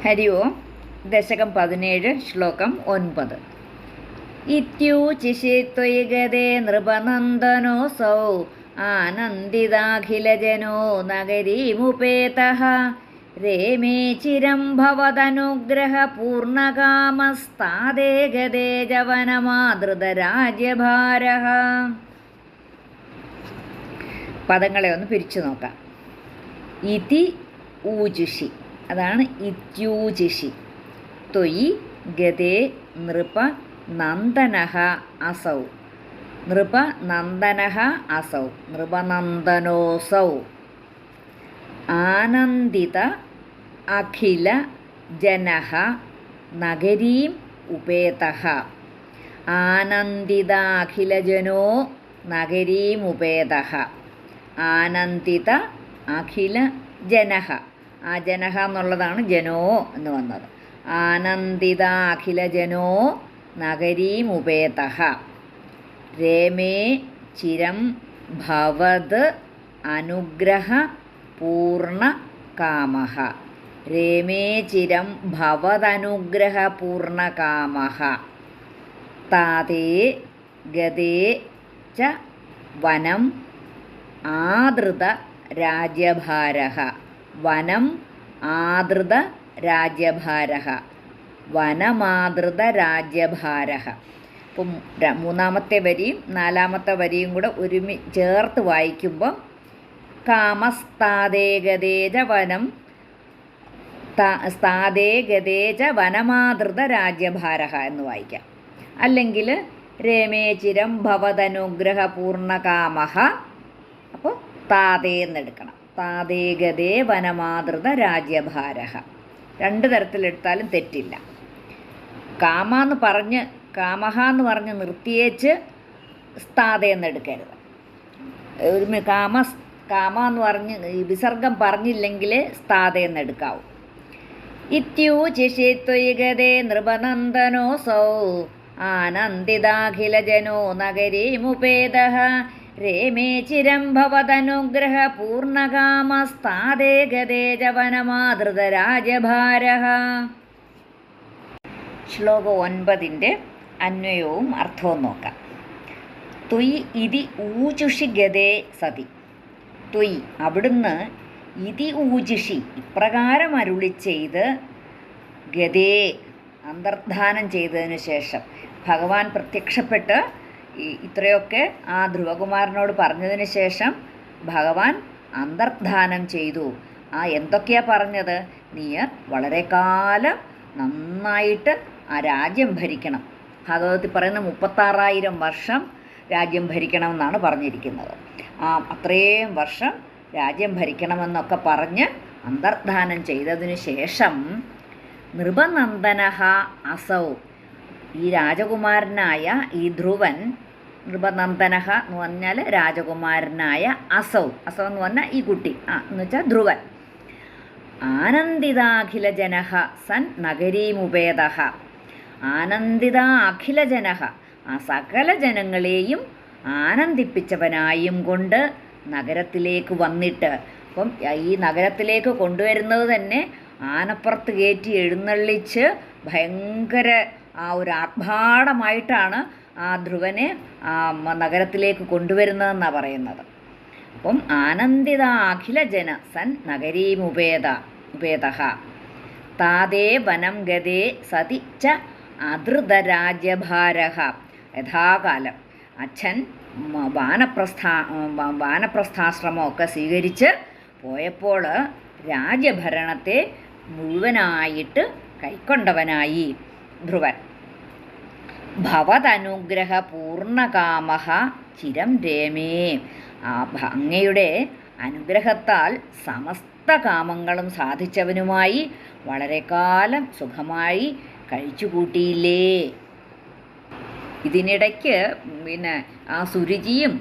ഹരി ഓം. ദശകം 17 ശ്ലോകം 9. ഇത്യൂചിഷി ത്വയി ഗതേ നൃപനന്ദനോസൗ ആനന്ദിതാഖിലജനോ നഗരീമുപേതഃ രേമേ ചിരം ഭവതനുഗ്രഹപൂർണകാമസ്താദേ ഗതേ ജവനമാതൃതരാജ്യഭാരഃ. പദങ്ങളെ ഒന്ന് പിരിച്ചു നോക്കാം. ഇതി ഊജുഷി, അതാണ് ഇത്യൂജിഷി. ത്വയി ഗതേ നൃപ നന്ദനഃ അസൗ. നൃപ നന്ദനഃ അസൗ, നൃപനന്ദനോസൗ. ആനന്ദിത അഖില ജനഃ നഗരീം ഉപേതഃ. ആനന്ദിത അഖിലജനോ നഗരീം ഉപേതഃ. ആനന്ദിത അഖില ജനഃ, ആ ജനഃ എന്നുള്ളതാണ് ജനോ എന്ന് വന്നത്. ആനന്ദിത അഖിലജനോ നഗരീം ഉപേതഃ. രേമേ ചിരം ഭവത് അനുഗ്രഹ പൂർണകാമഃ. രേമേ ചിരം ഭവദനുഗ്രഹ പൂർണകാമഃ. താതേ ഗതേ ച വനം ആദൃത രാജ്യഭാരഃ. വനം ആദൃത രാജ്യഭാരഃ. വനമാദൃത രാജ്യഭാരഃ. ഇപ്പം മൂന്നാമത്തെ വരിയും നാലാമത്തെ വരിയും കൂടെ ചേർത്ത് വായിക്കുമ്പോൾ കാമസ്താദേ ഗതേജ വനം സ്ഥാദേ ഗതേജ വനമാദൃത രാജ്യഭാരഃ എന്ന് വായിക്കാം. അല്ലെങ്കിൽ രേമേ ചിരം ഭവതനുഗ്രഹ പൂർണകാമഃ. അപ്പോൾ താതേ എന്നെടുക്കണം. താതേ ഗതേ വനമാതൃത രാജ്യഭാരഃ. രണ്ട് തരത്തിലെടുത്താലും തെറ്റില്ല. കാമഹ എന്ന് പറഞ്ഞ് നിർത്തിയേച്ച് സ്ഥാതേ എന്നെടുക്കരുത്. കാമ എന്ന് പറഞ്ഞ് വിസർഗം പറഞ്ഞില്ലെങ്കിൽ സ്ഥാതേ എന്നെടുക്കാവൂ. ഇത്യൂചിഷി ത്വയി ഗതേ നൃപനന്ദനോസൗ ആനന്ദിതാഖിലജനോ നഗരീമുപേതഃ രേമേ ചിരം ഭവതനുഗ്രഹ പൂർണകാമസ്താദേ ഗതേ ജവനമാതൃത രാജ്യഭാരഃ. ശ്ലോകം 9 അന്വയവും അർത്ഥവും നോക്കാം. ത്വയി ഇതി ഊജുഷി ഗതേ സതി. ത്വയി അവിടുന്ന് ഇതി ഊജുഷി ഇപ്രകാരം അരുളി ചെയ്ത് ഗതേ അന്തർധാനം ചെയ്തതിനു ശേഷം ഭഗവാൻ പ്രത്യക്ഷപ്പെട്ട് ഇത്രയൊക്കെ ആ ധ്രുവകുമാരനോട് പറഞ്ഞതിന് ശേഷം ഭഗവാൻ അന്തർധാനം ചെയ്തു. എന്തൊക്കെയാണ് പറഞ്ഞത്? നീ വളരെ കാലം നന്നായിട്ട് ആ രാജ്യം ഭരിക്കണം. ഭാഗവതത്തിൽ പറയുന്ന 36,000 വർഷം രാജ്യം ഭരിക്കണമെന്നാണ് പറഞ്ഞിരിക്കുന്നത്. അത്രയും വർഷം രാജ്യം ഭരിക്കണമെന്നൊക്കെ പറഞ്ഞ് അന്തർധാനം ചെയ്തതിനു ശേഷം നൃപനന്ദനഃ അസൗ, ഈ രാജകുമാരനായ ഈ ധ്രുവൻ, നൃപനന്ദനഃ എന്ന് പറഞ്ഞാൽ രാജകുമാരനായ അസൗ, അസൗ എന്ന് പറഞ്ഞാൽ ഈ കുട്ടി, എന്ന് വെച്ചാൽ ധ്രുവൻ. ആനന്ദിതാഖിലജനഃ സൻ നഗരീമുപേതഃ. ആനന്ദിത അഖിലജനഃ, ആ സകല ജനങ്ങളെയും ആനന്ദിപ്പിച്ചവനായും കൊണ്ട് നഗരത്തിലേക്ക് വന്നിട്ട്, അപ്പം ഈ നഗരത്തിലേക്ക് കൊണ്ടുവരുന്നത് തന്നെ ആനപ്പുറത്ത് കയറ്റി എഴുന്നള്ളിച്ച് ഭയങ്കര ഒരു ആർഭാടമായിട്ടാണ് ആ ധ്രുവനെ നഗരത്തിലേക്ക് കൊണ്ടുവരുന്നതെന്നാണ് പറയുന്നത്. അപ്പം ആനന്ദിത അഖിലജന സൻ നഗരീമുപേതഃ താതേ വനം ഗതേ സതി ച അധൃതരാജ്യഭാരഃ. യഥാകാലം അച്ഛൻ വാനപ്രസ്ഥാശ്രമമൊക്കെ സ്വീകരിച്ച് പോയപ്പോൾ രാജ്യഭരണത്തെ മുഴുവനായിട്ട് കൈക്കൊണ്ടവനായി ധ്രുവൻ. ഭവതനുഗ്രഹ പൂർണകാമഃ ചിരം രേമേ. അങ്ങയുടെ അനുഗ്രഹത്താൽ സമസ്ത കാമങ്ങളും സാധിച്ചവനുമായി വളരെ കാലം സുഖമായി കഴിച്ചുകൂട്ടിയില്ലേ. ഇതിനിടയ്ക്ക് ആ സുരുചിയും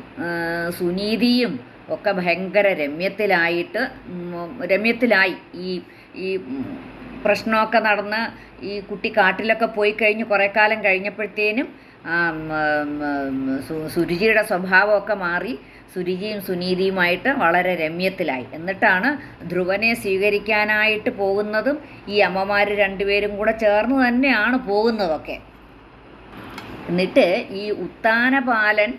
സുനീതിയും ഒക്കെ ഭയങ്കര രമ്യത്തിലായി. ഈ പ്രശ്നമൊക്കെ നടന്ന് ഈ കുട്ടി കാട്ടിലൊക്കെ പോയി കഴിഞ്ഞ് കുറേ കാലം കഴിഞ്ഞപ്പോഴത്തേനും ആ സുരുചിയുടെ സ്വഭാവമൊക്കെ മാറി സുരുചിയും സുനീതിയുമായിട്ട് വളരെ രമ്യത്തിലായി. എന്നിട്ടാണ് ധ്രുവനെ സ്വീകരിക്കാനായിട്ട് പോകുന്നതും ഈ അമ്മമാർ രണ്ടുപേരും കൂടെ ചേർന്ന് തന്നെയാണ് പോകുന്നതൊക്കെ. എന്നിട്ട് ഈ ഉത്താനപാലൻ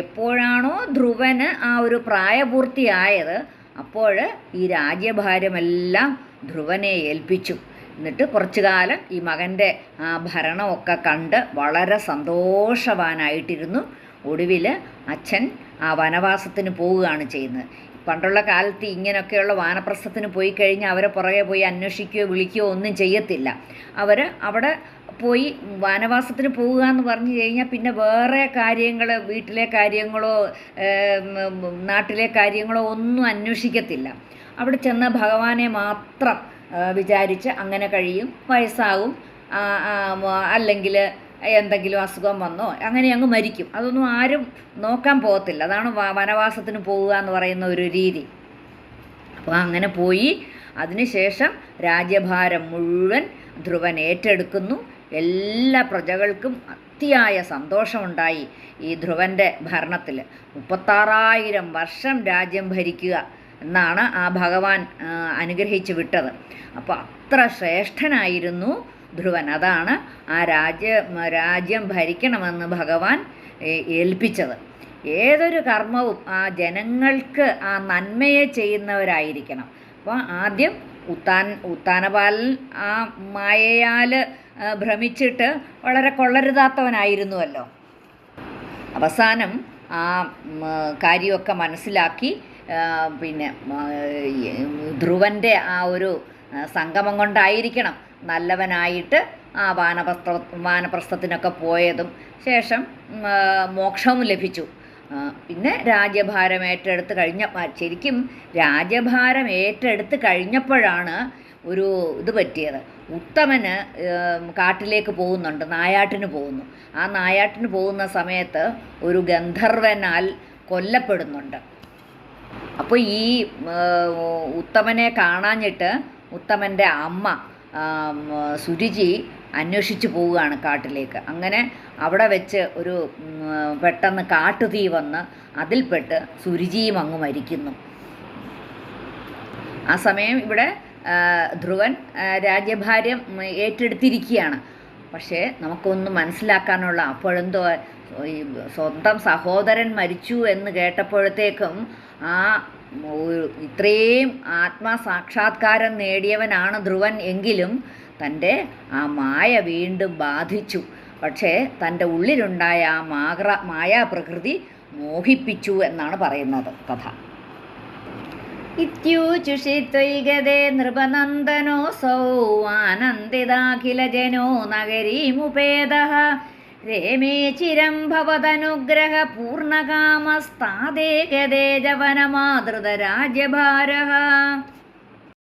എപ്പോഴാണോ ധ്രുവന് ആ ഒരു പ്രായപൂർത്തിയായത് അപ്പോൾ ഈ രാജ്യഭാരമെല്ലാം ധ്രുവനെ ഏൽപ്പിച്ചു. എന്നിട്ട് കുറച്ചു കാലം ഈ മകൻ്റെ ആ ഭരണമൊക്കെ കണ്ട് വളരെ സന്തോഷവാനായിട്ടിരുന്നു. ഒടുവിൽ അച്ഛൻ ആ വനവാസത്തിന് പോവുകയാണ് ചെയ്യുന്നത്. പണ്ടുള്ള കാലത്ത് ഇങ്ങനെയൊക്കെയുള്ള വാനപ്രസ്ഥത്തിന് പോയി കഴിഞ്ഞാൽ അവരെ പുറകെ പോയി അന്വേഷിക്കുകയോ വിളിക്കുകയോ ഒന്നും ചെയ്യത്തില്ല. അവർ അവിടെ പോയി വനവാസത്തിന് പോവുക എന്ന് പറഞ്ഞു കഴിഞ്ഞാൽ പിന്നെ വേറെ കാര്യങ്ങൾ, വീട്ടിലെ കാര്യങ്ങളോ നാട്ടിലെ കാര്യങ്ങളോ ഒന്നും അന്വേഷിക്കത്തില്ല. അവിടെ ചെന്ന് ഭഗവാനെ മാത്രം വിചാരിച്ച് അങ്ങനെ കഴിയും. വയസ്സാകും, അല്ലെങ്കിൽ എന്തെങ്കിലും അസുഖം വന്നോ അങ്ങനെ അങ്ങ് മരിക്കും. അതൊന്നും ആരും നോക്കാൻ പോകത്തില്ല. അതാണ് വനവാസത്തിന് പോവുക എന്ന് പറയുന്ന ഒരു രീതി. അപ്പോൾ അങ്ങനെ പോയി അതിനുശേഷം രാജ്യഭാരം മുഴുവൻ ധ്രുവൻ ഏറ്റെടുക്കുന്നു. എല്ലാ പ്രജകൾക്കും അതിയായ സന്തോഷമുണ്ടായി ഈ ധ്രുവൻ്റെ ഭരണത്തിൽ. 36,000 വർഷം രാജ്യം ഭരിക്കുക എന്നാണ് ആ ഭഗവാൻ അനുഗ്രഹിച്ച് വിട്ടത്. അപ്പോൾ അത്ര ശ്രേഷ്ഠനായിരുന്നു ധ്രുവൻ. അതാണ് ആ രാജ്യം ഭരിക്കണമെന്ന് ഭഗവാൻ ഏൽപ്പിച്ചത്. ഏതൊരു കർമ്മവും ആ ജനങ്ങൾക്ക് ആ നന്മയെ ചെയ്യുന്നവരായിരിക്കണം. അപ്പോൾ ആദ്യം ഉത്താനപാലൻ ആ മായയാൽ ഭ്രമിച്ചിട്ട് വളരെ കൊള്ളരുതാത്തവനായിരുന്നുവല്ലോ. അവസാനം ആ കാര്യമൊക്കെ മനസ്സിലാക്കി പിന്നെ ധ്രുവൻ്റെ ആ ഒരു സംഗമം കൊണ്ടായിരിക്കണം നല്ലവനായിട്ട് ആ വാനപ്രസ്ഥത്തിനൊക്കെ പോയതും ശേഷം മോക്ഷവും ലഭിച്ചു. പിന്നെ രാജ്യഭാരം ഏറ്റെടുത്ത് ശരിക്കും രാജ്യഭാരം ഏറ്റെടുത്ത് കഴിഞ്ഞപ്പോഴാണ് ഒരു ഇത് പറ്റിയത്. ഉത്തമന് കാട്ടിലേക്ക് പോകുന്നുണ്ട്, നായാട്ടിന് പോകുന്നു. ആ നായാട്ടിന് പോകുന്ന സമയത്ത് ഒരു ഗന്ധർവനാൽ കൊല്ലപ്പെടുന്നുണ്ട്. അപ്പോൾ ഈ ഉത്തമനെ കാണാഞ്ഞിട്ട് ഉത്തമൻ്റെ അമ്മ സുരുചി അന്വേഷിച്ച് പോവുകയാണ് കാട്ടിലേക്ക്. അങ്ങനെ അവിടെ വെച്ച് ഒരു പെട്ടെന്ന് കാട്ടുതീ വന്ന് അതിൽപ്പെട്ട് സുരുചിയും അങ്ങ് മരിക്കുന്നു. ആ സമയം ഇവിടെ ധ്രുവൻ രാജ്യഭാരം ഏറ്റെടുത്തിരിക്കുകയാണ്. പക്ഷേ നമുക്കൊന്നും മനസ്സിലാക്കാനുള്ള, അപ്പോഴെന്തോ സ്വന്തം സഹോദരൻ മരിച്ചു എന്ന് കേട്ടപ്പോഴത്തേക്കും ആ ഇത്രയും ആത്മസാക്ഷാത്കാരം നേടിയവനാണ് ധ്രുവൻ എങ്കിലും തൻ്റെ ആ മായ വീണ്ടും ബാധിച്ചു. പക്ഷേ തൻ്റെ ഉള്ളിലുണ്ടായ ആ മായാപ്രകൃതി മോഹിപ്പിച്ചു എന്നാണ് പറയുന്നത് കഥ. ഇത്യൂചുഷിത്വൈകതേ നൃപനന്ദനോസൗ ആനന്ദിതാഖിലജനോ നഗരീമുപേതഃ രേമേ ചിരം ഭവതനുഗ്രഹ പൂർണ്ണകാമസ്താദേ ഗതേ ജവനമാതൃതരാജ്യഭാരഃ.